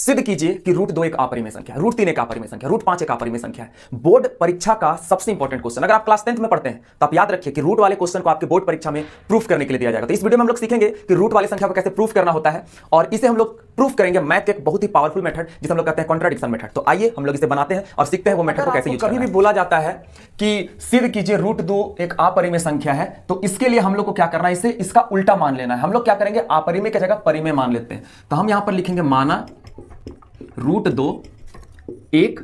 सिद्ध कीजिए कि रूट 2 एक अपरिमेय संख्या है, रूट 3 एक अपरिमेय संख्या, रूट 5 एक अपरिमेय संख्या है। बोर्ड परीक्षा का सबसे इंपॉर्टेंट क्वेश्चन, अगर आप क्लास 10th में पढ़ते हैं तो आप याद रखिए कि रूट वाले क्वेश्चन को आपके बोर्ड परीक्षा में प्रूफ करने के लिए दिया जाएगा। तो इस वीडियो में हम लोग सीखेंगे कि रूट वाली संख्या को कैसे प्रूफ करना होता है, और इसे हम लोग प्रूफ करेंगे मैथ के एक बहुत ही पावरफुल मेथड जिसे हम लोग कहते हैं कॉन्ट्राडिक्शन मेथड। तो आइए हम लोग इसे बनाते हैं और सीखते हैं वो मेथड को कैसे यूज करना है। कभी भी बोला जाता है कि सिद्ध कीजिए रूट 2 एक अपरिमेय संख्या है, तो इसके लिए हम लोग को क्या करना है, इसे इसका उल्टा मान लेना है। हम लोग क्या करेंगे, अपरिमेय की जगह परिमेय मान लेते हैं। तो हम यहां पर लिखेंगे माना रूट 2 एक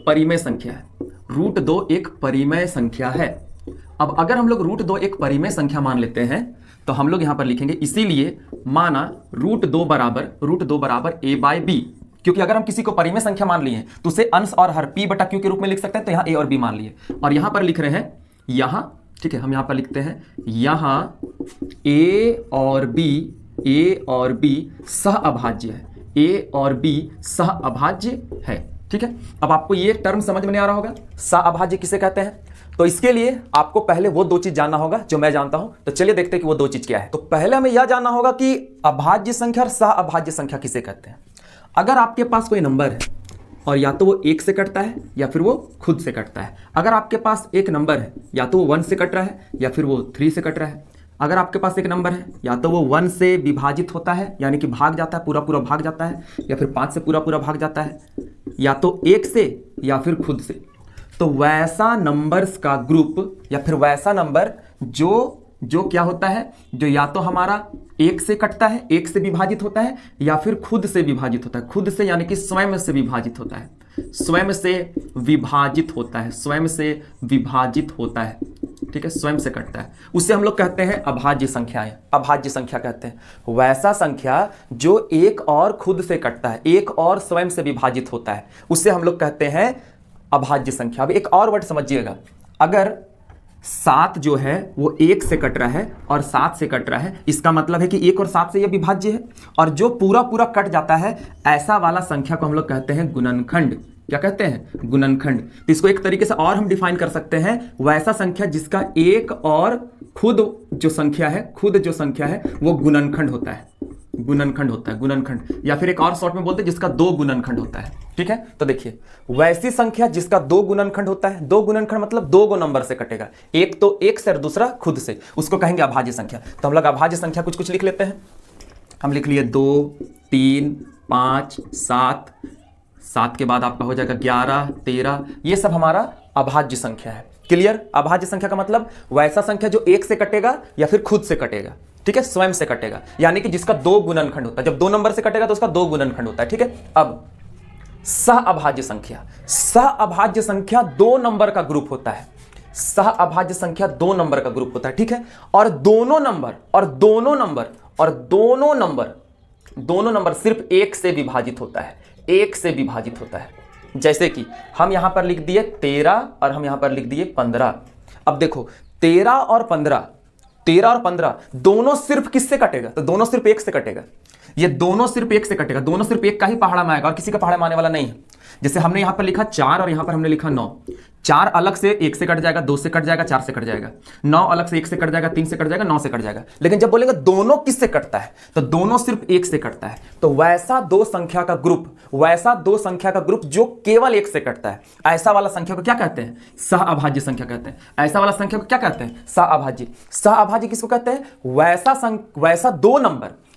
परिमेय संख्या है, रूट 2 एक परिमेय संख्या है। अब अगर हम लोग रूट 2 एक परिमेय संख्या मान लेते हैं तो हम लोग यहां पर लिखेंगे इसीलिए माना रूट 2 बराबर a बाय बी, क्योंकि अगर हम किसी को परिमेय संख्या मान लिए तो उसे अंश और हर p बटा q के रूप में लिख सकते हैं। तो यहां a और b मान लिए और यहां पर लिख रहे हैं यहां, ठीक है, हम यहां पर लिखते हैं यहां a और b सह अभाज्य है, a और b सह अभाज्य है। ठीक है, अब आपको ये टर्म समझ में नहीं आ रहा होगा, सह अभाज्य किसे कहते हैं। तो इसके लिए आपको पहले वो दो चीज जानना होगा जो मैं जानता हूं। तो चलिए देखते हैं कि वो दो चीज क्या है। तो पहले हमें यह जानना होगा कि अभाज्य संख्या और सह अभाज्य संख्या किसे कहते हैं। अगर आपके पास कोई नंबर है और या तो वो 1 से कटता है या फिर वो खुद से कटता है। अगर आपके पास एक नंबर है या तो वो 1 से कट रहा है या फिर वो 3 से कट रहा है। अगर आपके पास एक नंबर है या तो वो 1 से विभाजित होता है यानी कि भाग जाता है, पूरा पूरा भाग जाता है, या फिर 5 से पूरा पूरा भाग जाता है, या तो 1 से या फिर खुद से। तो वैसा नंबर्स का ग्रुप या फिर वैसा नंबर जो क्या होता है, जो या तो हमारा 1 से कटता है, 1 से विभाजित होता है, या फिर खुद से विभाजित होता है। खुद से यानी कि स्वयं से विभाजित होता है, स्वयं से विभाजित होता है, स्वयं से विभाजित होता है। ठीक है, स्वयं से कटता है, उसे हम लोग कहते हैं अभाज्य संख्याएं, अभाज्य संख्या कहते हैं। वैसा संख्या जो एक और खुद से कटता है, एक और स्वयं से विभाजित होता है, उसे हम लोग कहते हैं अभाज्य संख्या। अब एक और वर्ड समझिएगा, अगर 7 जो है वो 1 से कट रहा है और 7 से कट रहा है, इसका मतलब है कि 1 और 7 से यह विभाज्य है। और जो पूरा पूरा कट जाता है, ऐसा वाला संख्या को हम लोग कहते हैं गुणनखंड। क्या कहते हैं, गुणनखंड। तो इसको एक तरीके से और हम डिफाइन कर सकते हैं, वैसा संख्या जिसका एक और खुद जो संख्या है, खुद जो संख्या है वो गुणनखंड होता है, गुणनखंड होता है, गुणनखंड। या फिर एक और शॉर्ट में बोलते हैं जिसका 2 गुणनखंड होता है। ठीक है, तो देखिए वैसी संख्या जिसका 2 गुणनखंड होता है, 2 गुणनखंड मतलब 2 गो नंबर से कटेगा, एक तो 1 से और दूसरा खुद से, उसको कहेंगे अभाज्य संख्या। तो हम लोग अभाज्य संख्या कुछ कुछ लिख लेते हैं। हम लिख लिए 2, 3, 5, 7, 7 के बाद आपका हो जाएगा 11, 13, ये सब हमारा अभाज्य संख्या है। क्लियर, अभाज्य संख्या का मतलब वैसा संख्या जो 1 से कटेगा या फिर खुद से कटेगा। ठीक है, स्वयं से कटेगा, यानी कि जिसका 2 गुणनखंड होता है। जब 2 नंबर से कटेगा तो उसका 2 गुणनखंड होता है। ठीक है, अब सह अभाज्य संख्या, सह अभाज्य संख्या 2 नंबर का ग्रुप होता है। सह अभाज्य संख्या 2 नंबर का ग्रुप होता है। ठीक है, और दोनों नंबर सिर्फ 1 से विभाजित होता है, 1 से विभाजित होता है। जैसे कि हम यहां पर लिख दिए 13 और हम यहां पर लिख दिए 15। अब देखो 13 और 15 दोनों सिर्फ किससे कटेगा, तो दोनों सिर्फ 1 से कटेगा। ये दोनों सिर्फ 1 से कटेगा, दोनों सिर्फ 1 का ही पहाड़ा में आएगा और किसी का पहाड़ा में आने वाला नहीं है। जैसे हमने यहां पर लिखा 4 और यहां पर हमने लिखा 9। 4 अलग से 1 से कट जाएगा, 2 से कट जाएगा, 4 से कट जाएगा। 9 अलग से 1 से कट जाएगा, 3 से कट जाएगा, 9 से कट जाएगा। लेकिन जब बोलेंगे दोनों किससे कटता है, तो दोनों सिर्फ 1 से कटता है। तो वैसा दो संख्या का ग्रुप जो केवल 1 से कटता है, ऐसा वाला संख्या को क्या कहते हैं, सह अभाज्य संख्या कहते हैं। ऐसा वाला संख्या को क्या कहते हैं, सह अभाज्य। सह अभाज्य किसको कहते हैं,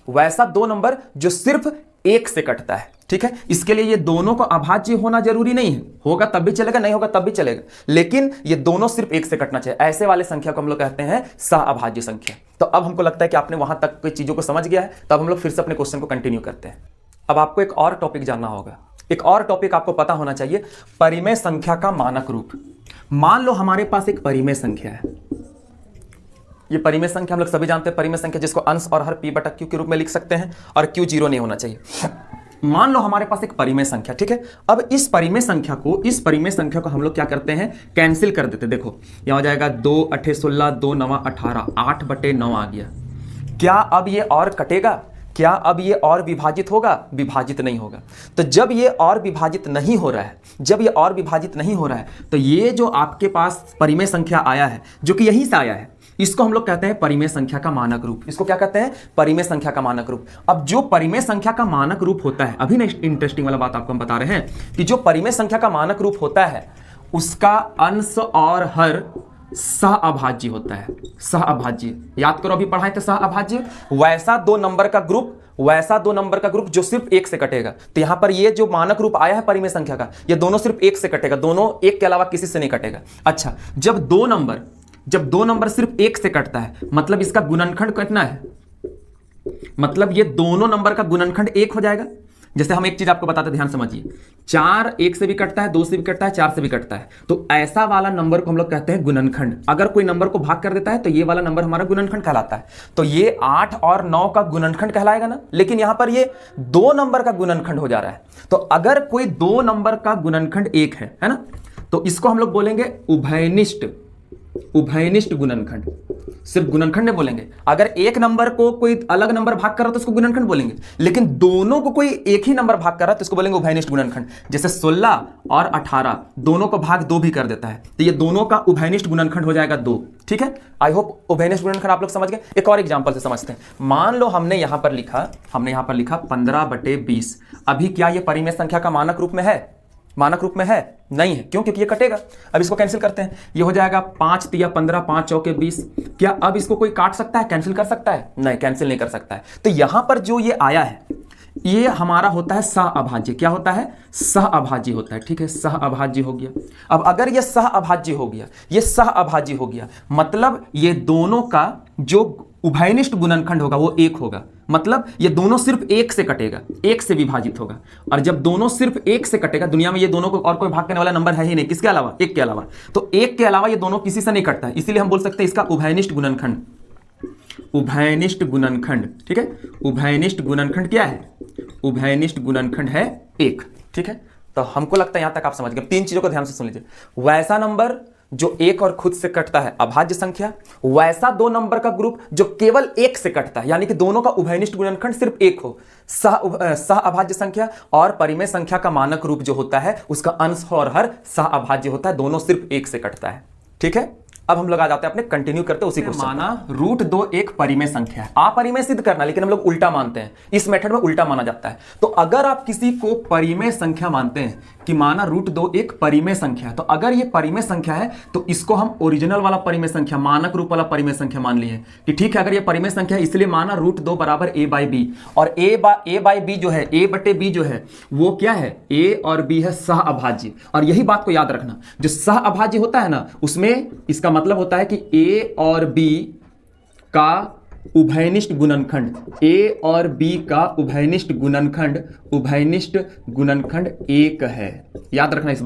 वैसा दो नंबर जो सिर्फ 1 से कटता है। ठीक है, इसके लिए ये दोनों को अभाज्य होना जरूरी नहीं है, होगा तब भी चलेगा, नहीं होगा तब भी चलेगा, लेकिन ये दोनों सिर्फ 1 से कटना चाहिए। ऐसे वाले संख्या को हम लोग कहते हैं सह अभाज्य संख्या। तो अब हमको लगता है कि आपने वहां तक की चीजों को समझ गया है। तब हम लोग फिर से अपने क्वेश्चन को कंटिन्यू करते हैं। अब आपको एक और टॉपिक जानना होगा, एक और टॉपिक आपको पता होना चाहिए, परिमेय संख्या का मानक रूप। मान लो हमारे पास एक परिमेय संख्या है। ये परिमेय संख्या हम लोग सभी जानते हैं, परिमेय संख्या जिसको अंश और हर p बटा q के रूप में लिख सकते हैं, और q 0 नहीं होना चाहिए। मान लो हमारे पास एक परिमेय संख्या, ठीक है। अब इस परिमेय संख्या को हम लोग क्या करते हैं, कैंसिल कर देते। देखो यहां हो जाएगा 2 8 16, 2 9 18, 8/9 आ गया। क्या अब ये और कटेगा, क्या अब ये और विभाजित होगा, विभाजित नहीं होगा। तो जब ये और विभाजित नहीं हो रहा है, तो ये जो आपके पास परिमेय संख्या आया है, जो कि यहीं से आया है, इसको हम लोग कहते हैं परिमेय संख्या का मानक रूप। इसको क्या कहते हैं? परिमेय संख्या का मानक रूप। अब जो परिमेय संख्या का मानक रूप होता है, अभी नेक्स्ट इंटरेस्टिंग वाला बात आपको हम बता रहे हैं कि जो परिमेय संख्या का मानक रूप होता है उसका अंश और हर सहअभाज्य होता है। सहअभाज्य याद करो, अभी पढ़ाए थे सहअभाज्य। वैसा दो नंबर का ग्रुप जो सिर्फ एक से कटेगा। तो यहां पर ये जो मानक रूप आया है परिमेय संख्या का, ये दोनों सिर्फ एक से कटेगा, दोनों एक के अलावा किसी से नहीं कटेगा। अच्छा, जब दो नंबर सिर्फ एक से कटता है, मतलब इसका गुणनखंड कितना है? मतलब ये दोनों नंबर का गुणनखंड एक हो जाएगा। जैसे हम एक चीज आपको बताते, ध्यान समझिए, 4 एक से भी कटता है, 2 से भी कटता है, 4 से भी कटता है। तो ऐसा वाला नंबर को हम लोग कहते हैं गुणनखंड। अगर कोई नंबर को भाग कर देता है तो ये वाला नंबर हमारा गुणनखंड कहलाता है। तो ये 8 और 9 का गुणनखंड कहलाएगा ना। लेकिन यहां पर ये 2 नंबर का गुणनखंड हो जा रहा है। तो अगर कोई 2 नंबर का गुणनखंड 1 है ना, तो इसको हम लोग बोलेंगे उभयनिष्ठ गुणनखंड। सिर्फ गुणनखंड नहीं बोलेंगे। अगर एक नंबर को कोई अलग नंबर भाग कर रहा है तो उसको गुणनखंड बोलेंगे, लेकिन दोनों को कोई एक ही नंबर भाग कर रहा है तो इसको बोलेंगे उभयनिष्ठ गुणनखंड। जैसे 16 और 18 दोनों को भाग 2 भी कर देता है, तो ये दोनों का उभयनिष्ठ गुणनखंड हो जाएगा 2। ठीक है, आई होप उभयनिष्ठ गुणनखंड आप लोग समझ गए। एक और एग्जांपल से समझते हैं। मान लो हमने यहां पर लिखा 15/20। अभी क्या ये परिमेय संख्या का मानक रूप में है? मानक रूप में है? नहीं है। क्यों? क्योंकि ये कटेगा। अब इसको कैंसिल करते हैं, ये हो जाएगा 5 तिया 15, 5 चौके 20। क्या अब इसको कोई काट सकता है, कैंसिल कर सकता है? नहीं, कैंसिल नहीं कर सकता है। तो यहां पर जो ये आया है, ये हमारा होता है सहअभाज्य। क्या होता है? सहअभाज्य होता है। ठीक है, सहअभाज्य हो गया। अब अगर ये सहअभाज्य हो गया, ये सहअभाज्य हो गया, मतलब ये दोनों का जो उभयनिष्ठ गुणनखंड होगा वो 1 होगा। मतलब ये दोनों सिर्फ 1 से कटेगा, 1 से विभाजित होगा। और जब दोनों सिर्फ 1 से कटेगा, दुनिया में ये दोनों को और कोई भाग करने वाला नंबर है ही नहीं, किसके अलावा? 1 के अलावा। तो 1 के अलावा ये दोनों किसी से नहीं कटता है, इसीलिए हम बोल सकते हैं इसका उभयनिष्ठ गुणनखंड। उभयनिष्ठ गुणनखंड। ठीक है, उभयनिष्ठ गुणनखंड क्या है? उभयनिष्ठ गुणनखंड है 1। ठीक है, तो हमको लगता है यहां तक आप समझ गए। 3 चीजों को ध्यान से सुन लीजिए। वैसा नंबर जो 1 और खुद से कटता है, अभाज्य संख्या। वैसा 2 नंबर का ग्रुप जो केवल 1 से कटता है, यानी कि दोनों का उभयनिष्ठ गुणनखंड सिर्फ 1 हो, सहअभाज्य संख्या। और परिमेय संख्या का मानक रूप जो होता है उसका अंश और हर सहअभाज्य होता है, दोनों सिर्फ 1 से कटता है। ठीक है, अब हम लोग आ जाते हैं अपने, कंटिन्यू करते हैं उसी क्वेश्चन। माना √2 एक परिमेय संख्या है। अपरिमेय सिद्ध करना, लेकिन हम लोग उल्टा मानते हैं। इस मेथड में उल्टा माना जाता है। तो अगर आप किसी को परिमेय संख्या मानते हैं कि माना √2 एक परिमेय संख्या है, तो अगर ये परिमेय संख्या है तो इसको हम ओरिजिनल वाला परिमेय संख्या, मानक रूप वाला परिमेय संख्या मान लिए कि ठीक है, अगर ये परिमेय संख्या है इसलिए माना √2 बराबर a/b। और a/b जो है, a/b जो है वो क्या है? a और b है सहअभाज्य। और यही बात को याद रखना, जो सहअभाज्य होता है ना, उसमें इसका मतलब होता है कि a और b का उभयनिष्ठ गुणनखंड, a और b का उभयनिष्ठ गुणनखंड 1 है। याद रखना इस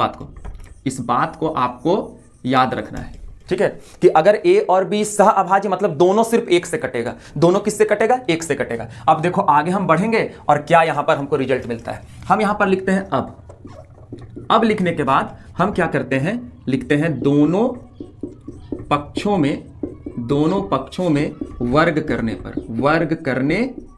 बात को आपको याद रखना है। ठीक है, कि अगर a और b सहअभाज्य मतलब दोनों सिर्फ 1 से कटेगा। दोनों किससे कटेगा? 1 से कटेगा। अब देखो आगे हम बढ़ेंगे और क्या यहां पर हमको रिजल्ट मिलता है। हम यहां पर लिखते हैं अब लिखने के बाद हम क्या करते हैं, लिखते हैं दोनों पक्षों में वर्ग करने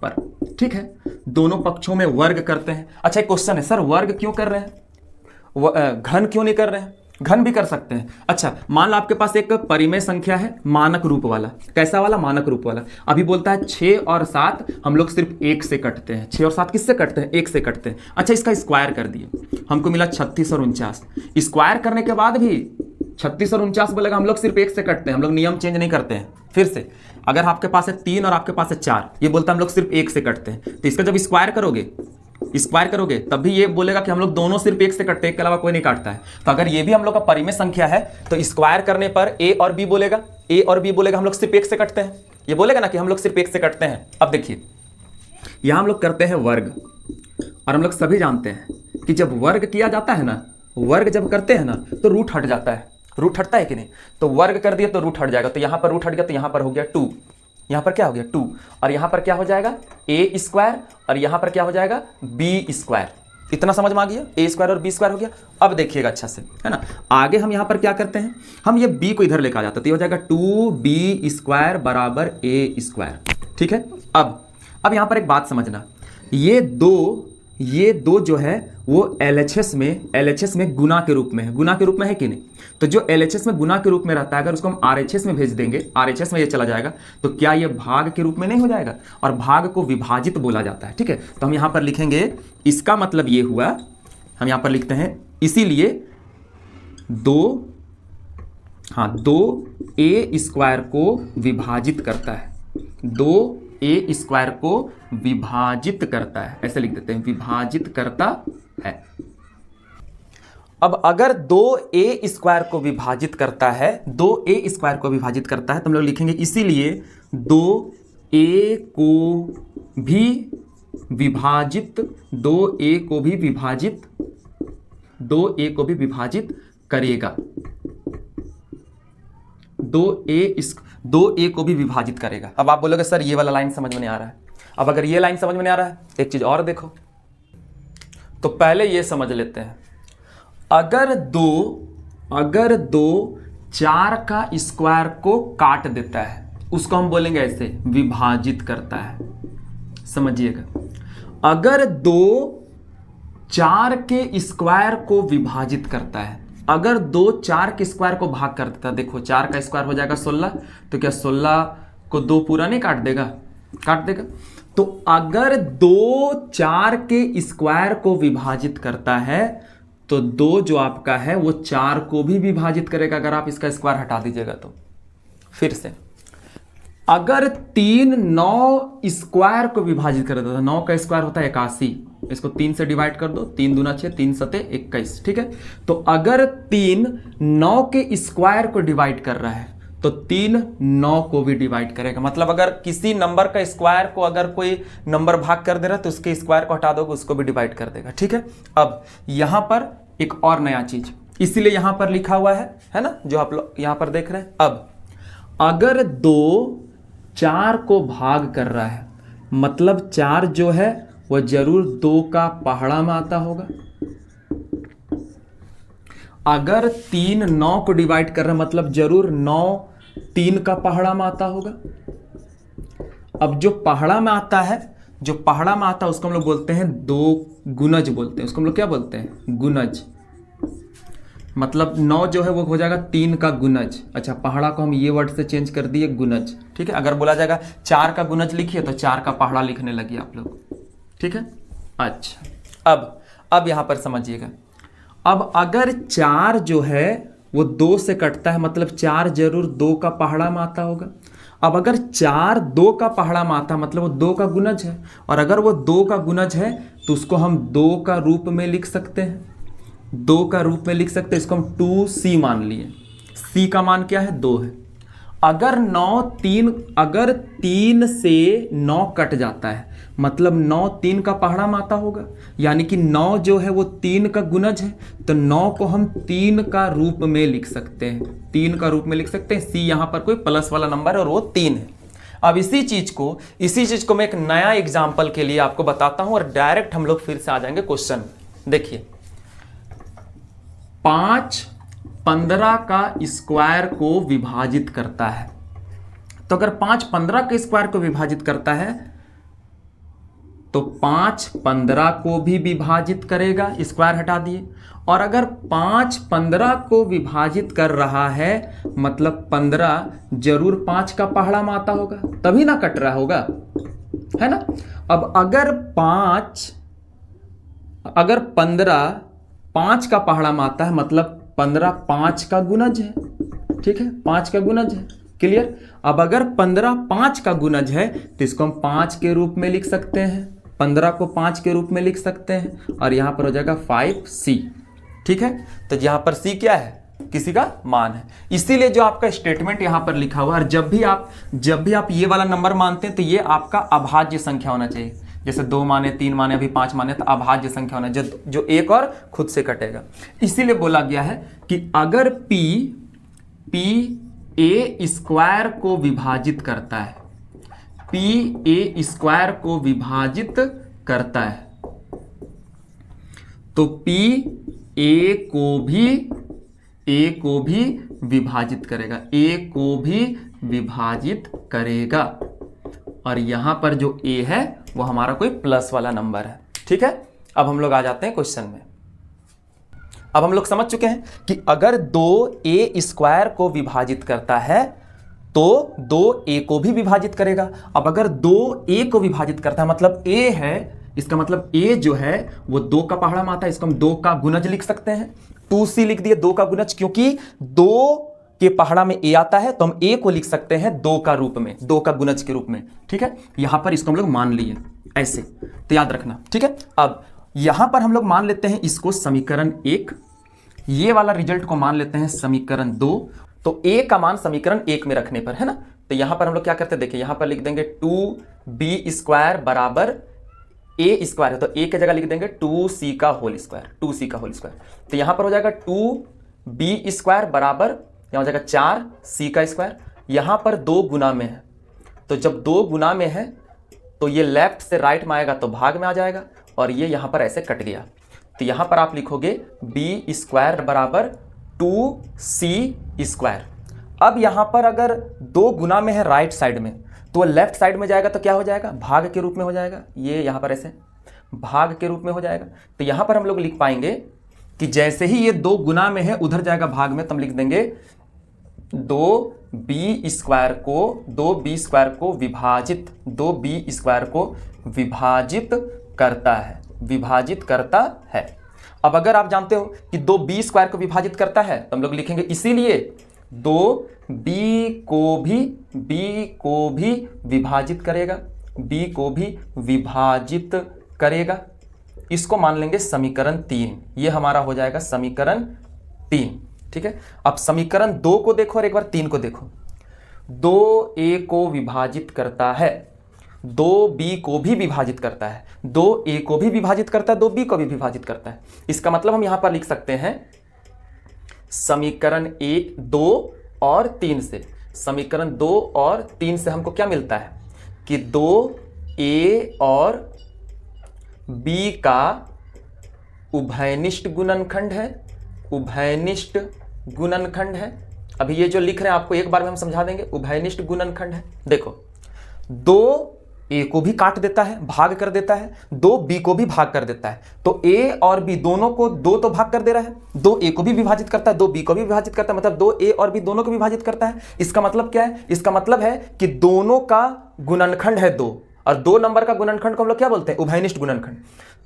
पर। ठीक है, दोनों पक्षों में वर्ग करते हैं। अच्छा, एक क्वेश्चन है, सर वर्ग क्यों कर रहे हैं, घन क्यों नहीं कर रहे हैं? घन भी कर सकते हैं। अच्छा, मान लो आपके पास एक परिमेय संख्या है मानक रूप वाला। कैसा वाला? मानक रूप वाला। अभी बोलता है 6 और 7 हम लोग सिर्फ 1 से कटते हैं। 6 और 7 किससे कटते हैं? 1 से कटते हैं। अच्छा, इसका स्क्वायर कर दिए, हमको मिला 36 और 49। स्क्वायर करने के बाद भी 36 और 49 बोलेगा हम लोग सिर्फ 1 से कटते हैं, हम लोग नियम चेंज नहीं करते हैं। फिर से अगर आपके पास है 3 और आपके पास है 4, ये बोलता है हम लोग सिर्फ 1 से कटते हैं। तो इसका जब स्क्वायर करोगे तब भी ये बोलेगा कि हम लोग दोनों सिर्फ 1 से कटते हैं, एक के अलावा कोई नहीं काटता है। तो अगर ये भी हम लोग का परिमेय संख्या है तो स्क्वायर करने पर a और b बोलेगा हम लोग सिर्फ 1 से कटते हैं। ये बोलेगा ना कि हम लोग सिर्फ 1 से कटते हैं। अब देखिए, यहां हम लोग करते हैं वर्ग, और हम लोग सभी जानते हैं कि जब वर्ग किया जाता है ना, वर्ग जब करते हैं ना तो रूट हट जाता है। रूट हटता है कि नहीं? तो वर्ग कर दिया तो रूट हट जाएगा। तो यहां पर रूट हट गया तो यहां पर हो गया 2, यहां पर क्या हो गया 2, और यहां पर क्या हो जाएगा a² और यहां पर क्या हो जाएगा b²। इतना समझ में आ गया? a² और b² हो गया। अब देखिएगा अच्छा से, है ना। आगे हम यहां पर क्या करते हैं, हम ये b को इधर लेकर आ जाते हैं, तो ये हो जाएगा 2b² बराबर a²। ठीक है, अब यहां पर एक बात समझना, ये दो ये दो जो है वो LHS में गुना के रूप में है, गुना के रूप में है कि नहीं। तो जो LHS में गुना के रूप में रहता है, अगर उसको हम RHS में भेज देंगे, RHS में ये चला जाएगा, तो क्या ये भाग के रूप में नहीं हो जाएगा, और भाग को विभाजित बोला जाता है। ठीक है, तो हम यहां पर लिखेंगे, इसका मतलब ये हुआ, हम यहां पर लिखते हैं इसीलिए 2a स्क्वायर को विभाजित करता है, 2a स्क्वायर को विभाजित करता है, ऐसे लिख देते हैं, विभाजित करता है। अब अगर 2a स्क्वायर को विभाजित करता है, 2a स्क्वायर को विभाजित करता है, तो हम लोग लिखेंगे इसीलिए 2a को भी विभाजित, 2a को भी विभाजित, 2a को भी विभाजित करेगा, 2a को भी विभाजित करेगा। अब आप बोलोगे सर ये वाला लाइन समझ में नहीं आ रहा है। अब अगर ये लाइन समझ में नहीं आ रहा है, एक चीज और देखो, तो पहले ये समझ लेते हैं, अगर दो 4 का स्क्वायर को काट देता है, उसको हम बोलेंगे ऐसे, विभाजित करता है। समझिएगा, अगर 2 4 के स्क्वायर को विभाजित करता है, अगर 2 4 के स्क्वायर को भाग कर देता है, देखो 4 का स्क्वायर हो जाएगा 16, तो क्या 16 को 2 पूरा नहीं काट देगा, काट देगा। तो अगर 2 4 के स्क्वायर को विभाजित करता है, तो 2 जो आपका है वो 4 को भी विभाजित करेगा, अगर आप इसका स्क्वायर हटा दीजिएगा तो। फिर से, अगर 3 9 स्क्वायर को विभाजित कर देता है, 9 का स्क्वायर होता है 81, इसको 3 से डिवाइड कर दो, 3 दूना 6, 3 सते 21। ठीक है, तो अगर 3 9 के स्क्वायर को डिवाइड कर रहा है, तो 3 9 को भी डिवाइड करेगा। मतलब अगर किसी नंबर का स्क्वायर को अगर कोई नंबर भाग कर दे रहा है, तो उसके स्क्वायर को हटा दोगे, उसको भी डिवाइड कर देगा। ठीक है, अब यहां पर एक और नया चीज, इसीलिए यहां पर लिखा हुआ है ना, जो आप लोग यहां पर देख रहे हैं। अब अगर 2 4 को भाग कर रहा है, मतलब 4 जो है वह जरूर 2 का पहाड़ा में आता होगा। अगर 3 9 को डिवाइड कर रहा है, मतलब जरूर 9 3 का पहाड़ा में आता होगा। अब जो पहाड़ा में आता है, जो पहाड़ा में आता है उसको हम लोग बोलते हैं 2 गुणज बोलते हैं, उसको हम लोग क्या बोलते हैं, गुणज। मतलब 9 जो है वो हो जाएगा 3 का गुणज। अच्छा, पहाड़ा को हम ये वर्ड से चेंज कर दिए, गुणज। ठीक है, अगर बोला जाएगा 4 का गुणज लिखिए, तो 4 का पहाड़ा लिखने लगिए आप लोग। ठीक है, अच्छा, अब यहां पर समझिएगा, अब अगर 4 जो है वो 2 से कटता है, मतलब 4 जरूर 2 का पहाड़ा में आता होगा। अब अगर 4 2 का पहाड़ा में आता, मतलब वो 2 का गुणज है, और अगर वो 2 का गुणज है तो उसको हम 2 का रूप में लिख सकते हैं, 2 का रूप में लिख सकते हैं। इसको हम 2c मान लिए, c का मान क्या है, 2 है। अगर 3 से 9 कट जाता है, मतलब 9 3 का पहाड़ा में आता होगा, यानी कि 9 जो है वो 3 का गुणज है, तो 9 को हम 3 का रूप में लिख सकते हैं, 3 का रूप में लिख सकते हैं। c यहां पर कोई प्लस वाला नंबर है और वो 3 है। अब इसी चीज को मैं एक नया एग्जाम्पल के लिए आपको बताता हूं, और डायरेक्ट हम लोग फिर से आ जाएंगे क्वेश्चन। देखिए, 5 15 का स्क्वायर को विभाजित करता है, तो अगर 5 15 के स्क्वायर को विभाजित करता है, तो 5 15 को भी विभाजित करेगा, स्क्वायर हटा दिए। और अगर 5 15 को विभाजित कर रहा है, मतलब 15 जरूर 5 का पहाड़ा में आता होगा, तभी ना कट रहा होगा, है ना। अब अगर 15 5 का पहाड़ा में आता है, मतलब 15 5 का गुणज है। ठीक है, 5 का गुणज है, क्लियर। अब अगर 15 5 का गुणज है, तो इसको हम 5 के रूप में लिख सकते हैं, 15 को 5 के रूप में लिख सकते हैं, और यहां पर हो जाएगा 5c। ठीक है, तो यहां पर c क्या है, किसी का मान है। इसीलिए जो आपका स्टेटमेंट यहां पर लिखा हुआ है, जब भी आप ये वाला नंबर मानते हैं, तो ये आपका अभाज्य संख्या होना चाहिए। जैसे 2 माने, 3 माने, अभी 5 माने, तो अभाज्य संख्या होना है, जो एक और खुद से कटेगा। इसीलिए बोला गया है कि अगर p a स्क्वायर को विभाजित करता है, p a स्क्वायर को विभाजित करता है, तो p a को भी विभाजित करेगा, a को भी विभाजित करेगा। और यहां पर जो a है वो हमारा कोई प्लस वाला नंबर है। ठीक है, अब हम लोग आ जाते हैं क्वेश्चन में। अब हम लोग समझ चुके हैं कि अगर 2a² को विभाजित करता है तो 2a को भी विभाजित करेगा। अब अगर 2a को विभाजित करता है, मतलब a है, इसका मतलब a जो है वो 2 का पहाड़ा में आता है, इसको हम 2 का गुणज लिख सकते हैं। 2c लिख दिए 2 का गुणज, क्योंकि 2 के पहाड़ा में a आता है तो हम a को लिख सकते हैं 2 का रूप में, 2 का गुणज के रूप में। ठीक है, यहां पर इसको हम लोग मान लिए ऐसे, तो याद रखना। ठीक है, अब यहां पर हम लोग मान लेते हैं इसको समीकरण 1, ये वाला रिजल्ट को मान लेते हैं समीकरण 2। तो a का मान समीकरण 1 में रखने पर, है ना, तो यहां पर हम लोग क्या करते हैं, देखिए यहां पर लिख देंगे 2b² बराबर a² है, तो a की जगह लिख देंगे 2c का होल स्क्वायर, 2c का होल स्क्वायर। तो यहां पर हो जाएगा 2b² बराबर, यहां हो जाएगा 4c का स्क्वायर। यहां पर 2 गुना में है, तो जब 2 गुना में है तो ये लेफ्ट से राइट में आएगा तो भाग में आ जाएगा, और ये यहां पर ऐसे कट गया। तो यहां पर आप लिखोगे b² बराबर 2c²। अब यहां पर अगर 2 गुना में है राइट साइड में, तो लेफ्ट साइड में जाएगा तो क्या हो जाएगा, भाग के रूप में हो जाएगा। ये यहां पर ऐसे भाग के रूप में हो जाएगा। तो यहां पर हम लोग लिख पाएंगे कि जैसे ही ये 2 गुना में है उधर जाएगा भाग में, तो हम लिख देंगे 2b² को विभाजित, 2b² को विभाजित करता है, विभाजित करता है। अब अगर आप जानते हो कि 2b² को विभाजित करता है तो हम लोग लिखेंगे इसीलिए 2b को भी विभाजित करेगा, b को भी विभाजित करेगा। इसको मान लेंगे समीकरण 3, ये हमारा हो जाएगा समीकरण 3। ठीक है, अब समीकरण 2 को देखो और एक बार 3 को देखो। 2a को विभाजित करता है, 2b को भी विभाजित करता है, 2a को भी विभाजित करता है, 2b को भी विभाजित करता है। इसका मतलब हम यहां पर लिख सकते हैं समीकरण 1, 2 और 3 से, समीकरण 2 और 3 से हमको क्या मिलता है कि 2a और b का उभयनिष्ठ गुणनखंड है, उभयनिष्ठ गुणनखंड है। अभी ये जो लिख रहे हैं आपको एक बार में हम समझा देंगे, उभयनिष्ठ गुणनखंड है। देखो 2a को भी काट देता है, भाग कर देता है, 2b को भी भाग कर देता है, तो a और b दोनों को 2 तो भाग कर दे रहा है, 2a को भी विभाजित करता है, 2b को भी विभाजित करता है, मतलब 2a और b दोनों को विभाजित करता है। इसका मतलब क्या है, इसका मतलब है कि दोनों का गुणनखंड है 2, और 2 नंबर का गुणनखंड को हम लोग क्या बोलते हैं, उभयनिष्ठ गुणनखंड।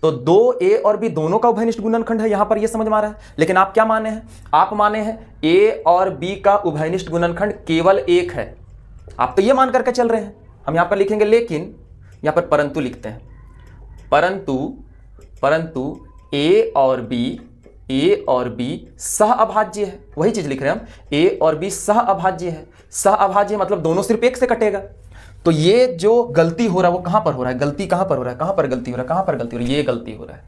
तो 2a और b दोनों का उभयनिष्ठ गुणनखंड है, यहां पर ये समझ में आ रहा है। लेकिन आप क्या माने हैं, आप माने हैं a और b का उभयनिष्ठ गुणनखंड केवल 1 है, आप तो ये मान करके चल रहे हैं। हम यहां पर लिखेंगे लेकिन, यहां पर परंतु लिखते हैं, परंतु a और b सह अभाज्य है। वही चीज लिख रहे हैं हम, a और b सह अभाज्य है। सह अभाज्य मतलब दोनों सिर्फ 1 से कटेगा। तो ये जो गलती हो रहा है वो कहां पर हो रहा है, गलती कहां पर हो रहा है, कहां पर गलती हो रहा है, कहां पर गलती हो रही है, ये गलती हो रहा है।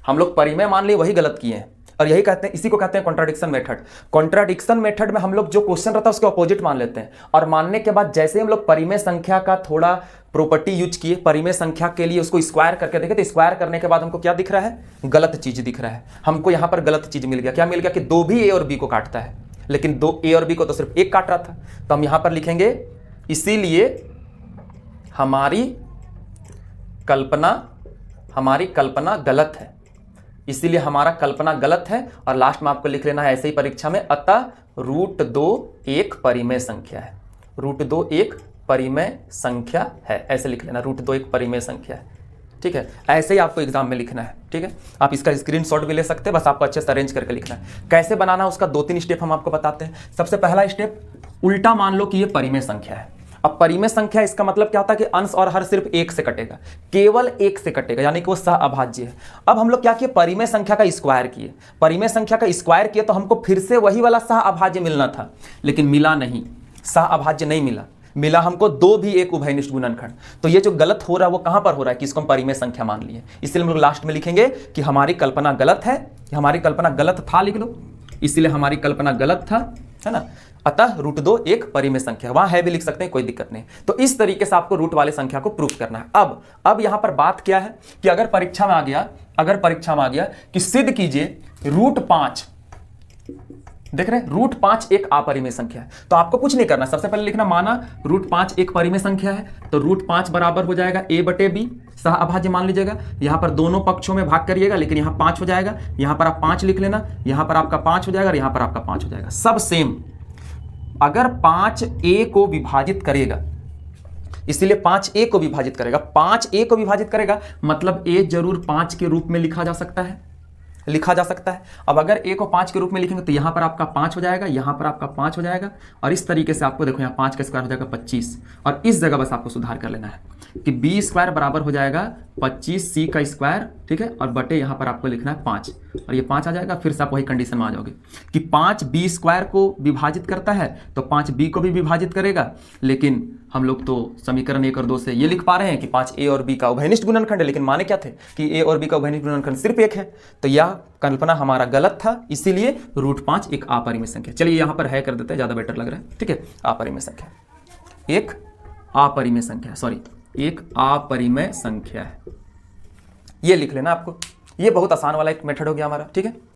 हम लोग परिमेय मान लिए वही गलत किए हैं, और यही कहते हैं, इसी को कहते हैं कॉन्ट्राडिक्शन मेथड। कॉन्ट्राडिक्शन मेथड में हम लोग जो क्वेश्चन रहता है उसके अपोजिट मान लेते हैं, और मानने के बाद जैसे हम लोग परिमेय संख्या का थोड़ा प्रॉपर्टी यूज किए, परिमेय संख्या के लिए उसको स्क्वायर करके देखे, तो स्क्वायर करने के बाद हमको क्या दिख रहा है, गलत चीज दिख रहा है। हमको यहां पर गलत चीज मिल गया। क्या मिल गया कि 2 भी a और b को काटता है, लेकिन 2a और b को तो सिर्फ 1 काट रहा था। तो हम यहां पर लिखेंगे इसीलिए हमारी कल्पना गलत है, इसीलिए हमारा कल्पना गलत है। और लास्ट में आपको लिख लेना है ऐसे ही परीक्षा में, अतः √2 एक परिमेय संख्या है, √2 एक परिमेय संख्या है, ऐसे लिख लेना, √2 एक परिमेय संख्या है। ठीक है, ऐसे ही आपको एग्जाम में लिखना है। ठीक है, आप इसका स्क्रीनशॉट भी ले सकते हैं, बस आपको अच्छे से अरेंज करके लिखना है। कैसे बनाना है उसका 2-3 स्टेप हम आपको बताते हैं। सबसे पहला स्टेप, उल्टा मान लो कि ये परिमेय संख्या है। अब परिमेय संख्या इसका मतलब क्या होता है कि अंश और हर सिर्फ 1 से कटेगा, केवल 1 से कटेगा, यानी कि वो सह अभाज्य है। अब हम लोग क्या किए, परिमेय संख्या का स्क्वायर किए, परिमेय संख्या का स्क्वायर किए तो हमको फिर से वही वाला सह अभाज्य मिलना था, लेकिन मिला नहीं, सह अभाज्य नहीं मिला, मिला हमको 2 भी एक उभयनिष्ठ गुणनखंड। तो ये जो गलत हो रहा है वो कहां पर हो रहा है कि इसको हम परिमेय संख्या मान लिए, इसलिए हम लोग लास्ट में लिखेंगे कि हमारी कल्पना गलत है, हमारी कल्पना गलत था, लिख लो, इसलिए हमारी कल्पना गलत था, है ना। अतः √2 एक परिमेय संख्या, वहां है भी लिख सकते हैं, कोई दिक्कत नहीं। तो इस तरीके से आपको रूट वाले संख्या को प्रूफ करना है। अब यहां पर बात क्या है कि अगर परीक्षा में आ गया कि सिद्ध कीजिए √5 देख रहे हैं, √5 एक अपरिमेय संख्या है। तो आपको कुछ नहीं करना, सबसे पहले लिखना माना √5 एक परिमेय संख्या है, तो √5 बराबर हो जाएगा a/b सह अभाज्य मान लीजिएगा। यहां पर दोनों पक्षों में भाग करिएगा, लेकिन यहां 5 हो जाएगा, यहां पर आप 5 लिख लेना, यहां पर आपका 5 हो जाएगा और यहां पर आपका 5 हो जाएगा, सब सेम। अगर 5 a को विभाजित करेगा, इसीलिए 5 a को विभाजित करेगा, 5 a को विभाजित करेगा मतलब a जरूर 5 के रूप में लिखा जा सकता है। अब अगर a को 5 के रूप में लिखेंगे तो यहां पर आपका 5 हो जाएगा, यहां पर आपका 5 हो जाएगा, और इस तरीके से आपको देखो यहां 5 का स्क्वायर हो जाएगा 25, और इस जगह बस आपको सुधार कर लेना है कि b² बराबर हो जाएगा 25c का स्क्वायर, ठीक है, और बटे यहां पर आपको लिखना है 5, और ये 5 आ जाएगा। फिर से आप वही कंडीशन में आ जाओगे कि 5 b² को विभाजित करता है तो 5 b को भी विभाजित करेगा, लेकिन हम लोग तो समीकरण 1 और 2 से ये लिख पा रहे हैं कि 5 a और b का उभयनिष्ठ गुणनखंड है, लेकिन माने क्या थे कि a और b का उभयनिष्ठ गुणनखंड सिर्फ 1 है। तो यह कल्पना हमारा गलत था, इसीलिए √5 एक अपरिमेय संख्या। चलिए यहां पर है कर देते हैं, ज्यादा बेटर लग रहा है, ठीक है। अपरिमेय संख्या, एक अपरिमेय संख्या, सॉरी एक अपरिमेय संख्या है, ये लिख लेना आपको। ये बहुत आसान वाला एक मेथड हो गया हमारा, ठीक है।